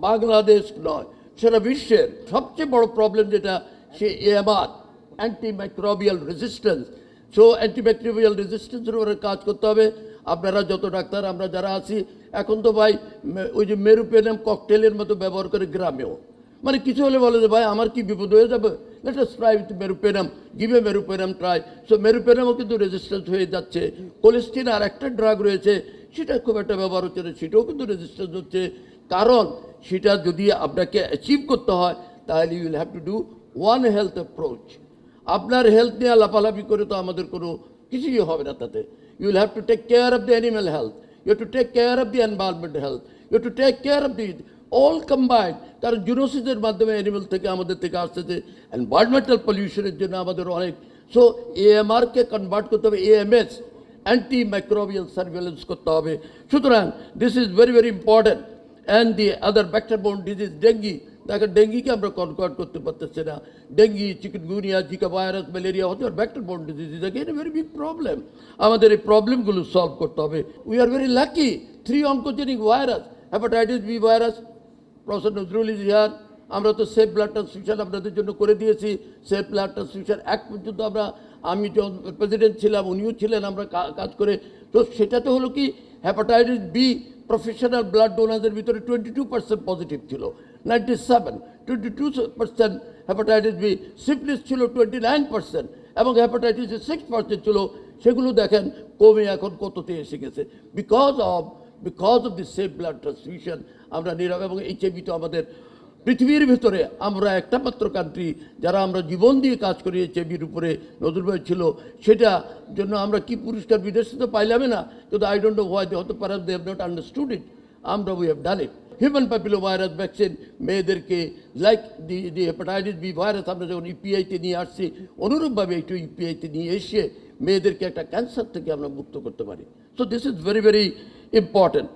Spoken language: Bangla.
বাংলাদেশ নয়, সারা বিশ্বের সবচেয়ে বড় প্রবলেম যেটা সে AMR, antimicrobial resistance. So antibacterial রেজিস্ট্যান্সের উপরে কাজ করতে হবে। আপনারা যত ডাক্তার আমরা যারা আছি এখন তো ভাই ওই যে মেরুপেনাম ককটেলের মতো ব্যবহার করে গ্রামেও, মানে কিছু হলে বলে যে ভাই আমার কি বিপদ হয়ে যাবে, let us try with meropenem, give a meropenem try. So মেরুপেনামও কিন্তু রেজিস্ট্যান্স হয়ে যাচ্ছে। কোলেস্টিন আর একটা ড্রাগ রয়েছে, সেটা খুব একটা ব্যবহার হচ্ছে না, সেটাও কিন্তু রেজিস্ট্যান্স হচ্ছে। কারণ সেটা যদি আপনাকে অ্যাচিভ করতে হয় তাহলে you will have to do one health approach. আপনার হেলথ নিয়ে লাফালাফি করে তো আমাদের কোনো কিছুই হবে না তাতে। You will have to take care of the animal health, you have to take care of the environment health, you have to take care of the all combined. কারণ জুনোসিসের মাধ্যমে অ্যানিমেল থেকে আমাদের থেকে আসতেছে, এনভায়রনমেন্টাল পলিউশনের জন্য আমাদের অনেক। সো এএমআরকে কনভার্ট করতে হবে এএমএস, অ্যান্টি মাইক্রোবিয়াল সার্ভেলেন্স করতে হবে। সুতরাং this is very very important. And the other bacteria borne disease, dengue, দেখেন ডেঙ্গিকে আমরা কনভার্ট করতে পারতেছি না। Dengue, chikungunya, Zika virus, malaria হতে আর bacteria borne disease is again a very big problem. আমাদের এই প্রবলেমগুলো সলভ করতে হবে। We are very lucky, 3 oncogenic virus, hepatitis B virus, professor Nazrul Izhar, আমরা তো সেফ ব্লাড ট্রান্সফিউশন আপনাদের জন্য করে দিয়েছি। সেফ ব্লাড ট্রান্সফিউশন এক পর্যন্ত আমি যখন প্রেসিডেন্ট ছিলাম, উনিও ছিলেন, আমরা কাজ করে। তো সেটাতে হলো কি, হেপাটাইটিস বি প্রফেশনাল ব্লাড ডোনারদের ভিতরে 22% পজিটিভ ছিল, 97, 22% হেপাটাইটিস বি। সিফিলিস ছিল 29% এবং হেপাটাইটিস 6% ছিল। সেগুলো দেখেন কমে এখন কততে এসে গেছে, because of the safe blood transfusion. আমরা নীরব, এবং এইচআইভি তো আমাদের পৃথিবীর ভিতরে আমরা একটা মাত্র কান্ট্রি যারা আমরা জীবন দিয়ে কাজ করি এইচআইভির উপরে। নজরুল ভাই ছিল, সেটা জন্য আমরা কি পুরস্কার বিদেশে তো পাইলামই না, কিন্তু I don't know why, they হতে পারে they have not understood it. আমরা we have done it. Human papilloma virus vaccine মেয়েদেরকে, like the hepatitis B virus আমরা যখন ইপিআইতে নিয়ে আসছি, অনুরূপভাবে একটু ইপিআইতে নিয়ে এসে মেয়েদেরকে একটা ক্যান্সার থেকে আমরা মুক্ত করতে পারি। So this is very very important.